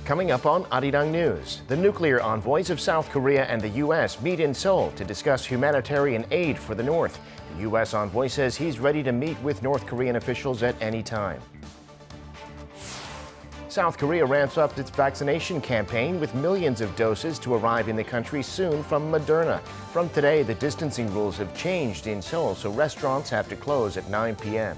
Coming up on Arirang News, the nuclear envoys of South Korea and the U.S. meet in Seoul to discuss humanitarian aid for the North. The U.S. envoy says he's ready to meet with North Korean officials at any time. South Korea ramps up its vaccination campaign with millions of doses to arrive in the country soon from Moderna. From today, the distancing rules have changed in Seoul, so restaurants have to close at 9 p.m.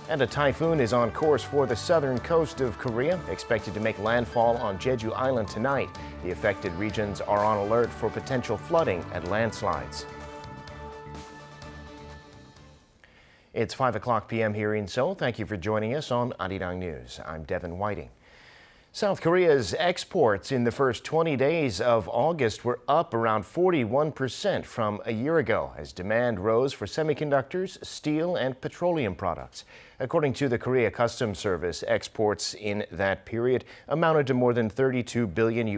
And a typhoon is on course for the southern coast of Korea, expected to make landfall on Jeju Island tonight. The affected regions are on alert for potential flooding and landslides. It's 5 o'clock p.m. here in Seoul. Thank you for joining us on Arirang News. I'm Devin Whiting. South Korea's exports in the first 20 days of August were up around 41% from a year ago as demand rose for semiconductors, steel, and petroleum products. According to the Korea Customs Service, exports in that period amounted to more than $32 billion.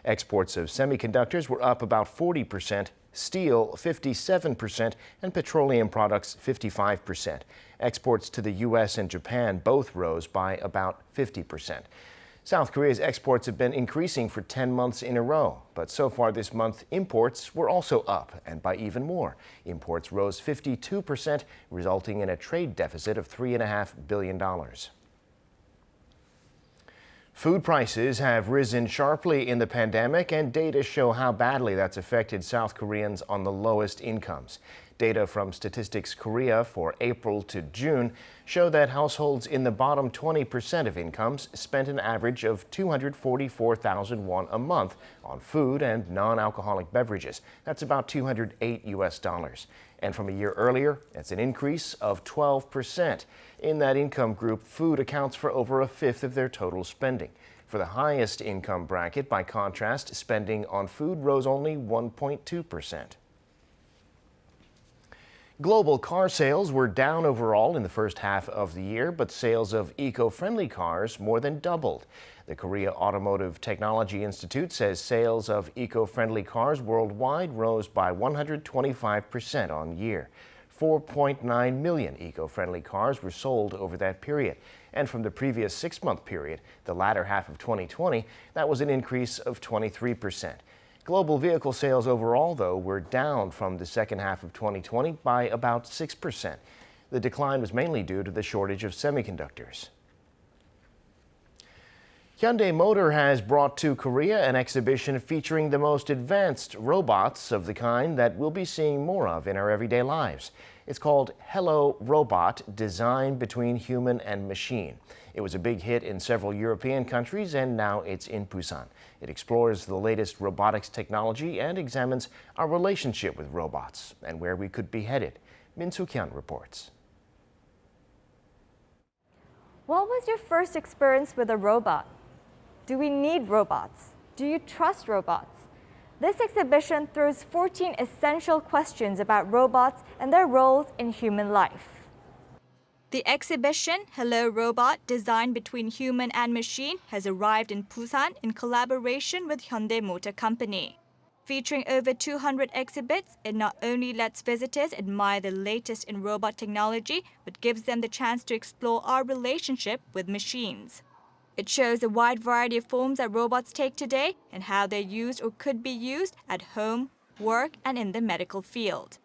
Exports of semiconductors were up about 40%, steel 57%, and petroleum products 55%. Exports to the U.S. and Japan both rose by about 50%. South Korea's exports have been increasing for 10 months in a row, but so far this month, imports were also up, and by even more. Imports rose 52%, resulting in a trade deficit of $3.5 billion. Food prices have risen sharply in the pandemic, and data show how badly that's affected South Koreans on the lowest incomes. Data from Statistics Korea for April to June show that households in the bottom 20% of incomes spent an average of 244,000 won a month on food and non-alcoholic beverages. That's about $208. And from a year earlier, it's an increase of 12%. In that income group, food accounts for over a fifth of their total spending. For the highest income bracket, by contrast, spending on food rose only 1.2%. Global car sales were down overall in the first half of the year, but sales of eco-friendly cars more than doubled. The Korea Automotive Technology Institute says sales of eco-friendly cars worldwide rose by 125% on year. 4.9 million eco-friendly cars were sold over that period. And from the previous 6-month period, the latter half of 2020, that was an increase of 23%. Global vehicle sales overall, though, were down from the second half of 2020 by about 6%. The decline was mainly due to the shortage of semiconductors. Hyundai Motor has brought to Korea an exhibition featuring the most advanced robots of the kind that we'll be seeing more of in our everyday lives. It's called Hello Robot, Design Between Human and Machine. It was a big hit in several European countries, and now it's in Busan. It explores the latest robotics technology and examines our relationship with robots and where we could be headed. Min Soo-kyun reports. What was your first experience with a robot? Do we need robots? Do you trust robots? This exhibition throws 14 essential questions about robots and their roles in human life. The exhibition, Hello Robot, Design Between Human and Machine, has arrived in Busan in collaboration with Hyundai Motor Company. Featuring over 200 exhibits, it not only lets visitors admire the latest in robot technology, but gives them the chance to explore our relationship with machines. It shows a wide variety of forms that robots take today and how they're used or could be used at home, work, and in the medical field.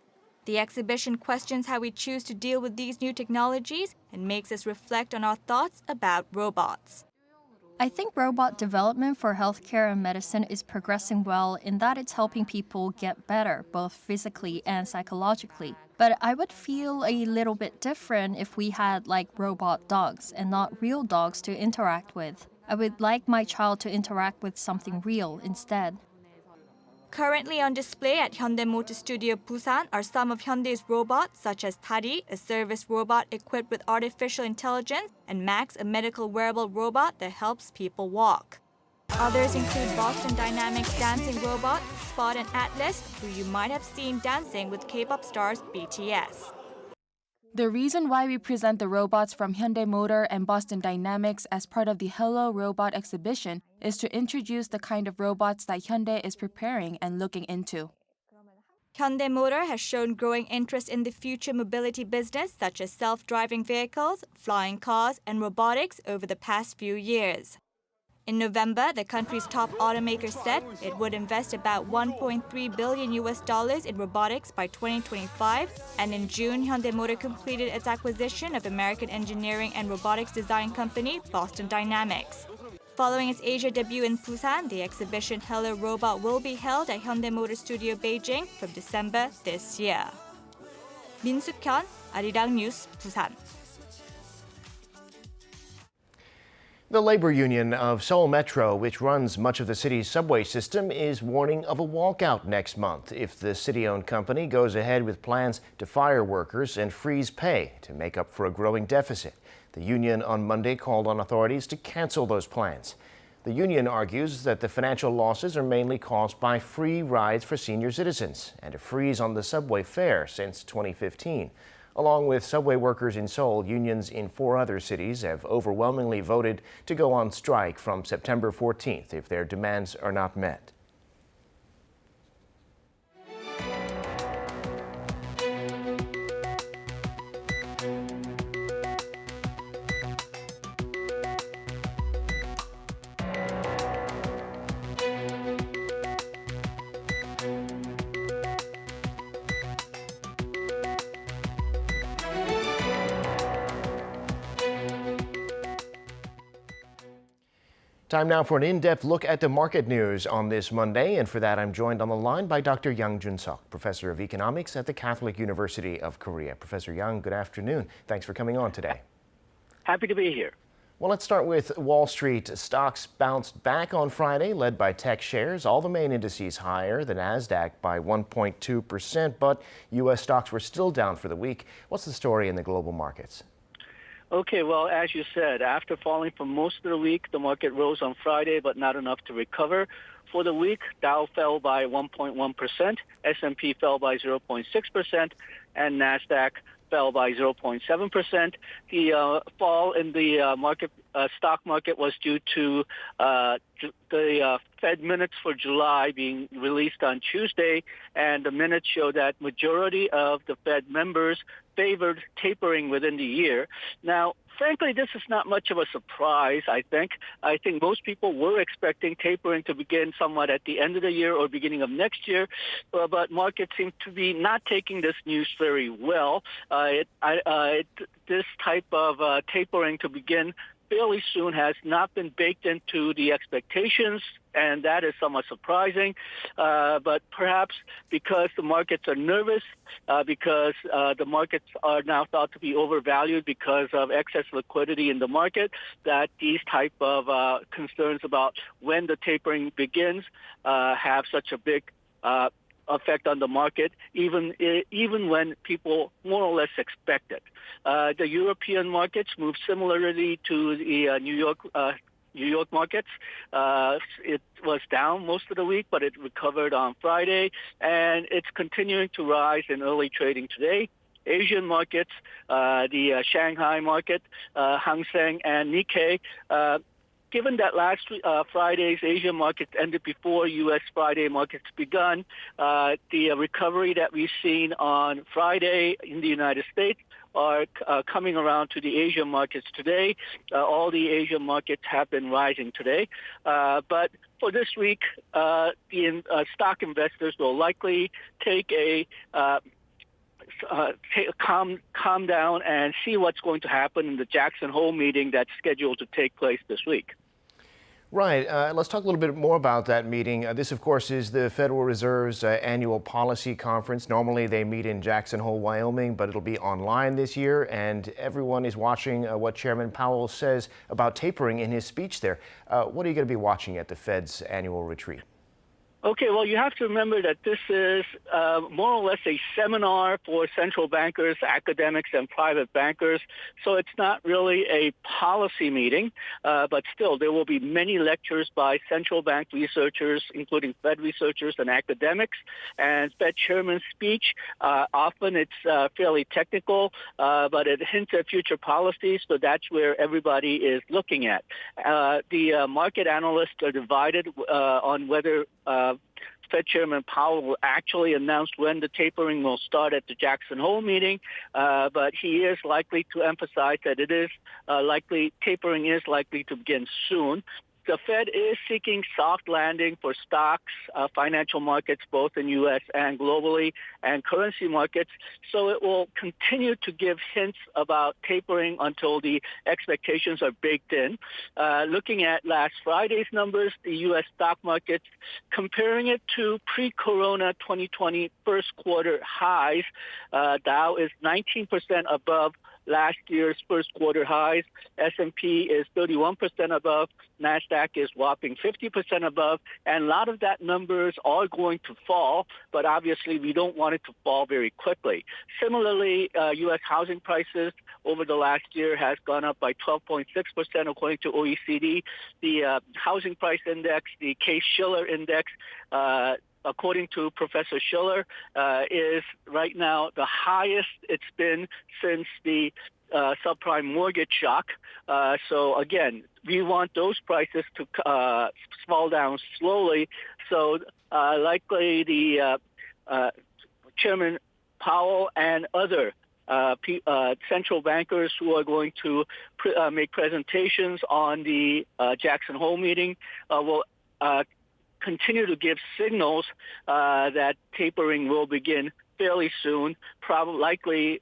The exhibition questions how we choose to deal with these new technologies and makes us reflect on our thoughts about robots. I think robot development for healthcare and medicine is progressing well in that it's helping people get better, both physically and psychologically. But I would feel a little bit different if we had like robot dogs and not real dogs to interact with. I would like my child to interact with something real instead. Currently on display at Hyundai Motor Studio Busan are some of Hyundai's robots, such as Tari, a service robot equipped with artificial intelligence, and Max, a medical wearable robot that helps people walk. Others include Boston Dynamics dancing robot, Spot and Atlas, who you might have seen dancing with K-pop stars BTS. The reason why we present the robots from Hyundai Motor and Boston Dynamics as part of the Hello Robot exhibition is to introduce the kind of robots that Hyundai is preparing and looking into. Hyundai Motor has shown growing interest in the future mobility business such as self-driving vehicles, flying cars, and robotics over the past few years. In November, the country's top automaker said it would invest about $1.3 billion in robotics by 2025, and in June, Hyundai Motor completed its acquisition of American engineering and robotics design company Boston Dynamics. Following its Asia debut in Busan, the exhibition Hello Robot will be held at Hyundai Motor Studio Beijing from December this year. Min Suk-hyun, Arirang News, Busan. The labor union of Seoul Metro, which runs much of the city's subway system, is warning of a walkout next month if the city-owned company goes ahead with plans to fire workers and freeze pay to make up for a growing deficit. The union on Monday called on authorities to cancel those plans. The union argues that the financial losses are mainly caused by free rides for senior citizens and a freeze on the subway fare since 2015. Along with subway workers in Seoul, unions in 4 other cities have overwhelmingly voted to go on strike from September 14th if their demands are not met. Time now for an in-depth look at the market news on this Monday, and for that I'm joined on the line by Dr. Yang Jun-seok, Professor of Economics at the Catholic University of Korea. Professor Yang, good afternoon. Thanks for coming on today. Happy to be here. Well, let's start with Wall Street. Stocks bounced back on Friday, led by tech shares. All the main indices higher, the Nasdaq by 1.2%, but U.S. stocks were still down for the week. What's the story in the global markets? Okay, well, as you said, after falling for most of the week, the market rose on Friday, but not enough to recover. For the week, Dow fell by 1.1%, S&P fell by 0.6%, and Nasdaq fell by 0.7%. The fall in the stock market was due to the Fed minutes for July being released on Tuesday, and the minutes show that majority of the Fed members favored tapering within the year. Now, frankly, this is not much of a surprise, I think. I think most people were expecting tapering to begin somewhat at the end of the year or beginning of next year, but markets seem to be not taking this news very well. This type of tapering to begin fairly soon has not been baked into the expectations, and that is somewhat surprising. But perhaps because the markets are nervous, because the markets are now thought to be overvalued because of excess liquidity in the market, that these type of concerns about when the tapering begins have such a big effect on the market, even when people more or less expect it. The European markets move similarly to the New York markets. It was down most of the week, but it recovered on Friday, and it's continuing to rise in early trading today. Asian markets, the Shanghai market, Hang Seng and Nikkei, given that last Friday's Asian markets ended before U.S. Friday markets begun, the recovery that we've seen on Friday in the United States are coming around to the Asian markets today. All the Asian markets have been rising today. But for this week, the stock investors will likely take a calm down and see what's going to happen in the Jackson Hole meeting that's scheduled to take place this week. Right. Let's talk a little bit more about that meeting. This, of course, is the Federal Reserve's annual policy conference. Normally they meet in Jackson Hole, Wyoming, but it'll be online this year, and everyone is watching what Chairman Powell says about tapering in his speech there. What are you going to be watching at the Fed's annual retreat? Okay, well, you have to remember that this is more or less a seminar for central bankers, academics, and private bankers. So it's not really a policy meeting, but still there will be many lectures by central bank researchers, including Fed researchers and academics. And Fed chairman's speech, often it's fairly technical, but it hints at future policies, so that's where everybody is looking at. The market analysts are divided on whether Fed Chairman Powell will actually announce when the tapering will start at the Jackson Hole meeting, but he is likely to emphasize that tapering is likely to begin soon. The Fed is seeking soft landing for stocks, financial markets, both in U.S. and globally, and currency markets. So it will continue to give hints about tapering until the expectations are baked in. Looking at last Friday's numbers, the U.S. stock markets, comparing it to pre-corona 2020 first quarter highs, Dow is 19% above last year's first quarter highs. S&P is 31% above. NASDAQ is whopping 50% above. And a lot of that numbers are going to fall, but obviously we don't want it to fall very quickly. Similarly, U.S. housing prices over the last year has gone up by 12.6% according to OECD. The housing price index, the Case-Shiller index, according to Professor Schiller, is right now the highest it's been since the subprime mortgage shock. So again, we want those prices to fall down slowly. So likely the Chairman Powell and other central bankers who are going to make presentations on the Jackson Hole meeting will continue to give signals that tapering will begin fairly soon, probably likely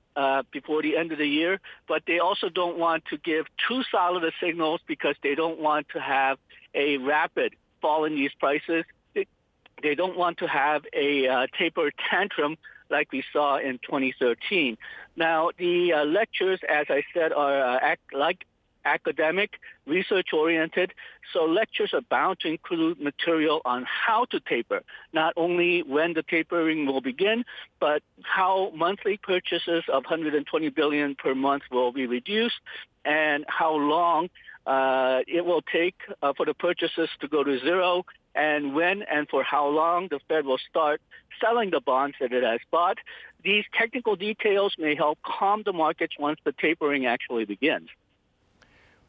before the end of the year. But they also don't want to give too solid a signals because they don't want to have a rapid fall in these prices. They don't want to have a taper tantrum like we saw in 2013. Now, the lectures, as I said, are academic, research-oriented, so lectures are bound to include material on how to taper, not only when the tapering will begin, but how monthly purchases of $120 billion per month will be reduced and how long it will take for the purchases to go to zero, and when and for how long the Fed will start selling the bonds that it has bought. These technical details may help calm the markets once the tapering actually begins.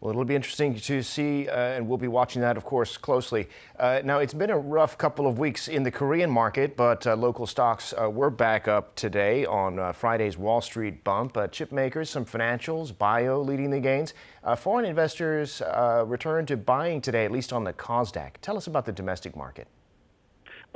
Well, it'll be interesting to see, and we'll be watching that, of course, closely. Now, it's been a rough couple of weeks in the Korean market, but local stocks were back up today on Friday's Wall Street bump. Chip makers, some financials, bio leading the gains. Foreign investors returned to buying today, at least on the KOSDAQ. Tell us about the domestic market.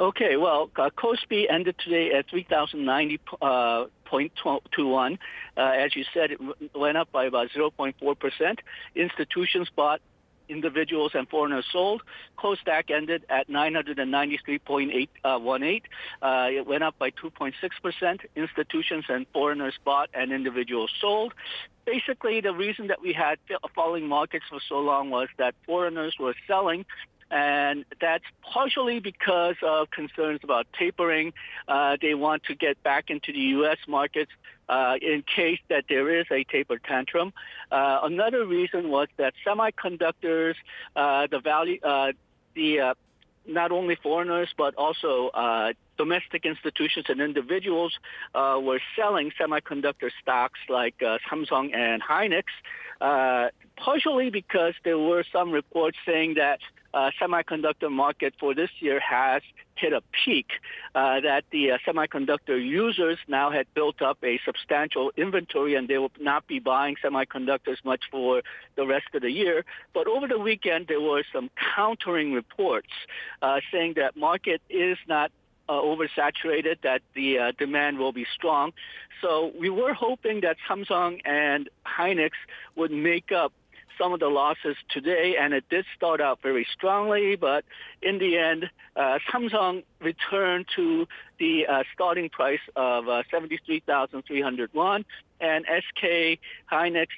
Okay, well, KOSPI ended today at 3,090.21. As you said, it went up by about 0.4%. Institutions bought, individuals and foreigners sold. KOSDAQ ended at 993.818. It went up by 2.6%. Institutions and foreigners bought and individuals sold. Basically, the reason that we had falling markets for so long was that foreigners were selling, and that's partially because of concerns about tapering. They want to get back into the U.S. markets in case that there is a taper tantrum. Another reason was that semiconductors, not only foreigners but also domestic institutions and individuals were selling semiconductor stocks like Samsung and Hynix, partially because there were some reports saying that semiconductor market for this year has hit a peak, that the semiconductor users now had built up a substantial inventory and they will not be buying semiconductors much for the rest of the year. But over the weekend, there were some countering reports saying that market is not oversaturated, that the demand will be strong. So we were hoping that Samsung and Hynix would make up some of the losses today, and it did start out very strongly, but in the end, Samsung returned to the starting price of 73,300 won, and SK Hynix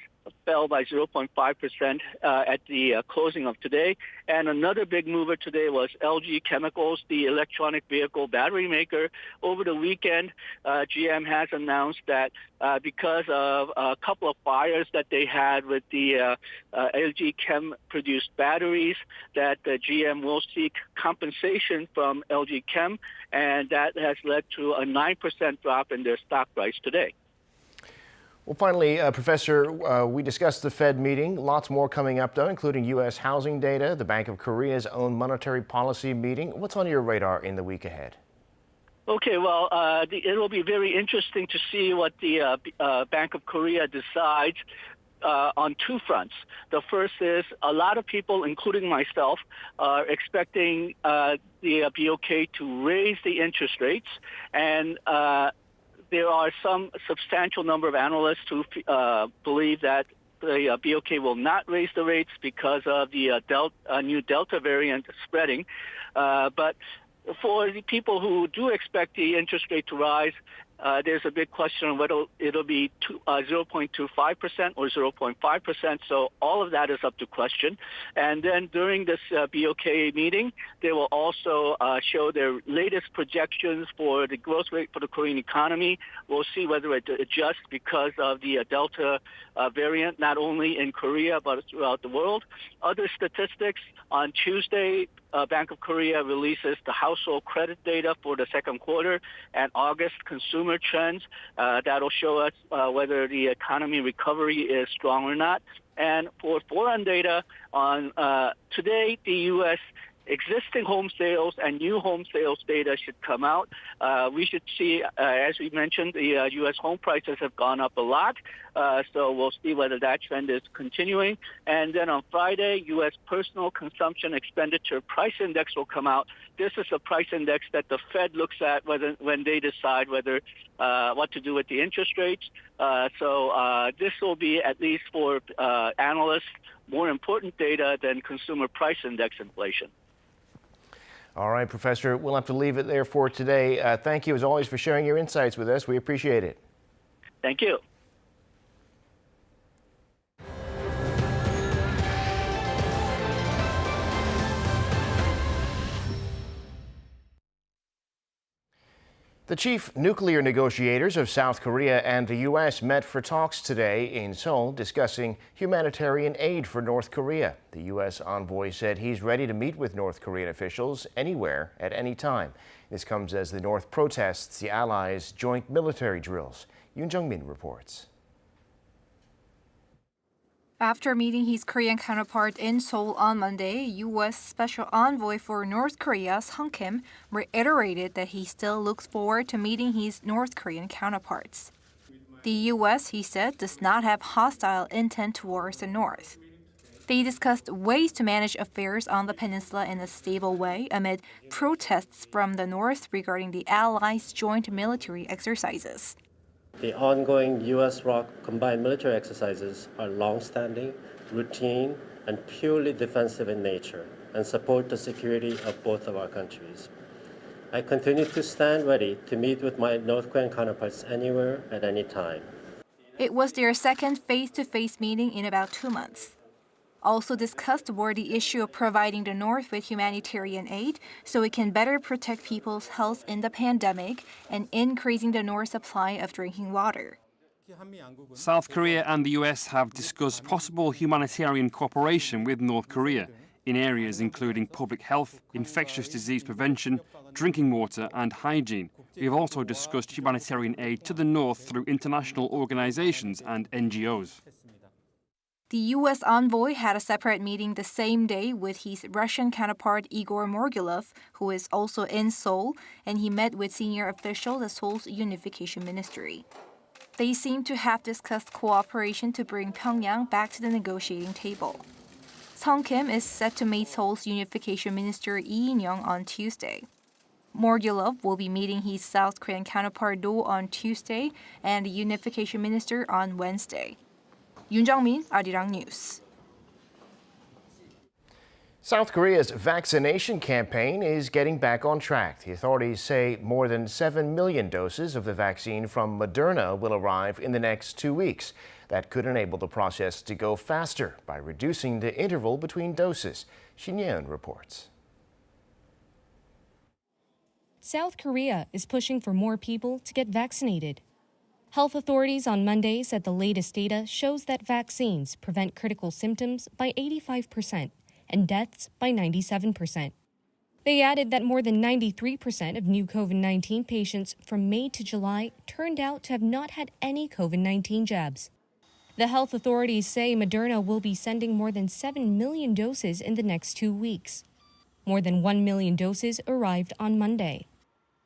fell by 0.5% at the closing of today. And another big mover today was LG Chemicals, the electronic vehicle battery maker. Over the weekend, GM has announced that because of a couple of fires that they had with the LG Chem produced batteries, that GM will seek compensation from LG Chem, and that has led to a 9% drop in their stock price today. Well, finally, Professor, we discussed the Fed meeting. Lots more coming up, though, including U.S. housing data, the Bank of Korea's own monetary policy meeting. What's on your radar in the week ahead? Okay, well, it will be very interesting to see what the Bank of Korea decides on two fronts. The first is a lot of people, including myself, are expecting the BOK to raise the interest rates, and there are some substantial number of analysts who believe that the BOK will not raise the rates because of the new Delta variant spreading. But for the people who do expect the interest rate to rise, there's a big question on whether it'll be 0.25% or 0.5%. So all of that is up to question. And then during this BOK meeting, they will also show their latest projections for the growth rate for the Korean economy. We'll see whether it adjusts because of the Delta variant, not only in Korea, but throughout the world. Other statistics, on Tuesday, Bank of Korea releases the household credit data for the second quarter and August consumer trends. That'll show us whether the economy recovery is strong or not. And for foreign data, on today, the U.S. existing home sales and new home sales data should come out. We should see, as we mentioned, the U.S. home prices have gone up a lot. So we'll see whether that trend is continuing. And then on Friday, U.S. personal consumption expenditure price index will come out. This is a price index that the Fed looks at when they decide whether what to do with the interest rates. So this will be, at least for analysts, more important data than consumer price index inflation. All right, Professor, we'll have to leave it there for today. Thank you, as always, for sharing your insights with us. We appreciate it. Thank you. The chief nuclear negotiators of South Korea and the U.S. met for talks today in Seoul discussing humanitarian aid for North Korea. The U.S. envoy said he's ready to meet with North Korean officials anywhere at any time. This comes as the North protests the allies' joint military drills. Yoon Jung-min reports. After meeting his Korean counterpart in Seoul on Monday, U.S. Special Envoy for North Korea, Sung Kim, reiterated that he still looks forward to meeting his North Korean counterparts. The U.S., he said, does not have hostile intent towards the North. They discussed ways to manage affairs on the peninsula in a stable way amid protests from the North regarding the allies' joint military exercises. The ongoing U.S.-ROK combined military exercises are long-standing, routine, and purely defensive in nature, and support the security of both of our countries. I continue to stand ready to meet with my North Korean counterparts anywhere at any time. It was their second face-to-face meeting in about 2 months. Also discussed were the issue of providing the North with humanitarian aid so it can better protect people's health in the pandemic and increasing the North's supply of drinking water. South Korea and the US have discussed possible humanitarian cooperation with North Korea in areas including public health, infectious disease prevention, drinking water and hygiene. We have also discussed humanitarian aid to the North through international organizations and NGOs. The U.S. envoy had a separate meeting the same day with his Russian counterpart Igor Morgulov, who is also in Seoul, and he met with senior officials at Seoul's Unification Ministry. They seem to have discussed cooperation to bring Pyongyang back to the negotiating table. Sung Kim is set to meet Seoul's Unification Minister Lee In-young on Tuesday. Morgulov will be meeting his South Korean counterpart Do on Tuesday and the Unification Minister on Wednesday. Yoon Jung-min, Arirang News. South Korea's vaccination campaign is getting back on track. The authorities say more than 7 million doses of the vaccine from Moderna will arrive in the next 2 weeks. That could enable the process to go faster by reducing the interval between doses. Shin Yeon reports. South Korea is pushing for more people to get vaccinated. Health authorities on Monday said the latest data shows that vaccines prevent critical symptoms by 85% and deaths by 97%. They added that more than 93% of new COVID-19 patients from May to July turned out to have not had any COVID-19 jabs. The health authorities say Moderna will be sending more than 7 million doses in the next 2 weeks. More than 1 million doses arrived on Monday.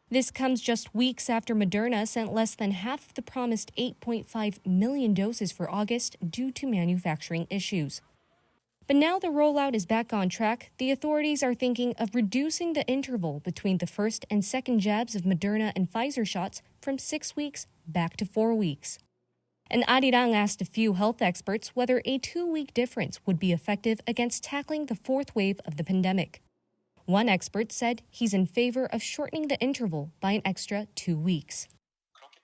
This comes just weeks after Moderna sent less than half of the promised 8.5 million doses for August due to manufacturing issues. But now the rollout is back on track. The authorities are thinking of reducing the interval between the first and second jabs of Moderna and Pfizer shots from 6 weeks back to 4 weeks. And Arirang asked a few health experts whether a 2-week difference would be effective against tackling the fourth wave of the pandemic. One expert said he's in favor of shortening the interval by an extra 2 weeks.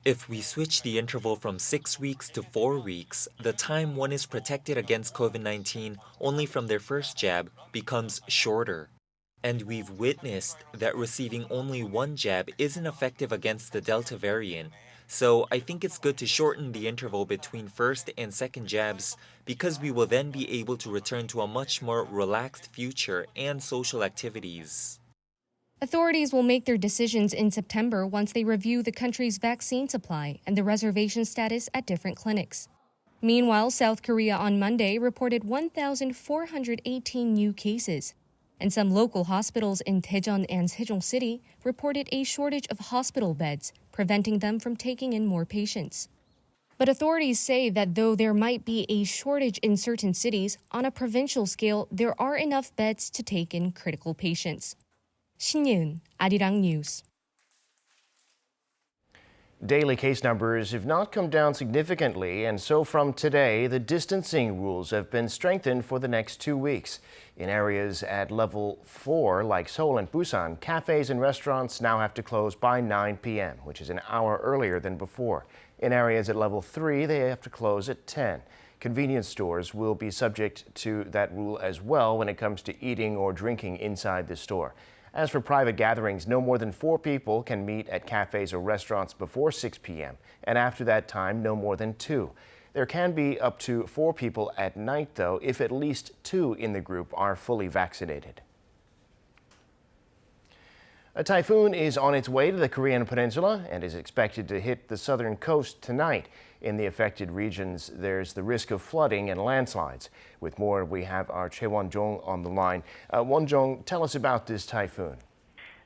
If we switch the interval from 6 weeks to 4 weeks, the time one is protected against COVID-19 only from their first jab becomes shorter. And we've witnessed that receiving only one jab isn't effective against the Delta variant. So I think it's good to shorten the interval between first and second jabs because we will then be able to return to a much more relaxed future and social activities. Authorities will make their decisions in September once they review the country's vaccine supply and the reservation status at different clinics. Meanwhile, South Korea on Monday reported 1,418 new cases, and some local hospitals in Daejeon and Sejong City reported a shortage of hospital beds, preventing them from taking in more patients. But authorities say that though there might be a shortage in certain cities, on a provincial scale, there are enough beds to take in critical patients. 신예은, Arirang News. Daily case numbers have not come down significantly, and so from today, the distancing rules have been strengthened for the next 2 weeks. In areas at level 4, like Seoul and Busan, cafes and restaurants now have to close by 9 p.m., which is an hour earlier than before. In areas at level 3, they have to close at 10. Convenience stores will be subject to that rule as well when it comes to eating or drinking inside the store. As for private gatherings, no more than 4 people can meet at cafes or restaurants before 6 p.m. and after that time, no more than 2. There can be up to 4 people at night, though, if at least 2 in the group are fully vaccinated. A typhoon is on its way to the Korean Peninsula and is expected to hit the southern coast tonight. In the affected regions, there's the risk of flooding and landslides. With more, we have our Choi Won-jong on the line. Won-jong, tell us about this typhoon.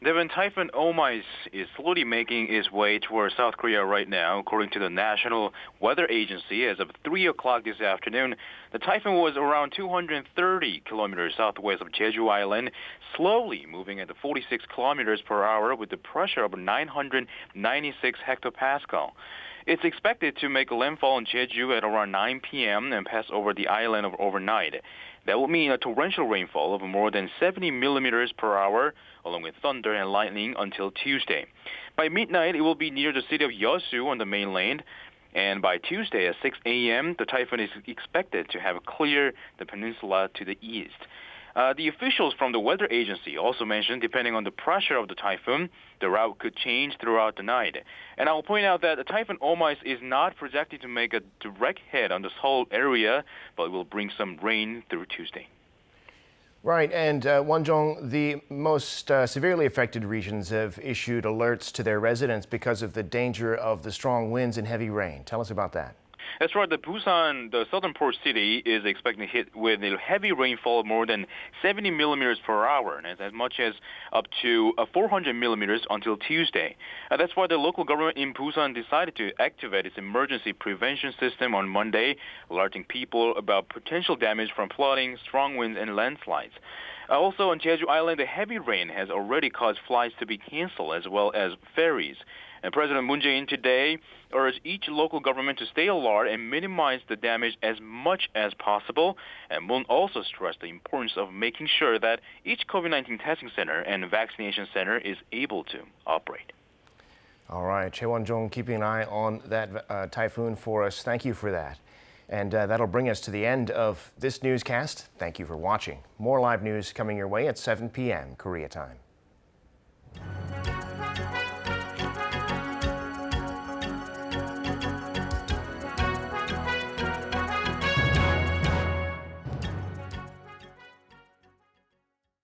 Devon, Typhoon Omais is slowly making its way towards South Korea right now. According to the National Weather Agency, as of 3 o'clock this afternoon, the typhoon was around 230 kilometers southwest of Jeju Island, slowly moving at 46 kilometers per hour with a pressure of 996 hectopascal. It's expected to make landfall in Jeju at around 9 p.m. and pass over the island overnight. That will mean a torrential rainfall of more than 70 millimeters per hour, along with thunder and lightning until Tuesday. By midnight, it will be near the city of Yeosu on the mainland, and by Tuesday at 6 a.m., the typhoon is expected to have cleared the peninsula to the east. The officials from the weather agency also mentioned, depending on the pressure of the typhoon, the route could change throughout the night. And I'll point out that the Typhoon Omais is not projected to make a direct hit on the Seoul area, but will bring some rain through Tuesday. Right, and Won-jong, the most severely affected regions have issued alerts to their residents because of the danger of the strong winds and heavy rain. Tell us about that. That's right. The Busan, the southern port city, is expecting to hit with a heavy rainfall of more than 70 millimeters per hour, and as much as up to 400 millimeters until Tuesday. That's why the local government in Busan decided to activate its emergency prevention system on Monday, alerting people about potential damage from flooding, strong winds, and landslides. Also on Jeju Island, the heavy rain has already caused flights to be canceled as well as ferries. And President Moon Jae-in today urged each local government to stay alert and minimize the damage as much as possible. And Moon also stressed the importance of making sure that each COVID-19 testing center and vaccination center is able to operate. All right, Choi Won-jong keeping an eye on that typhoon for us. Thank you for that. And that'll bring us to the end of this newscast. Thank you for watching. More live news coming your way at 7 p.m. Korea time.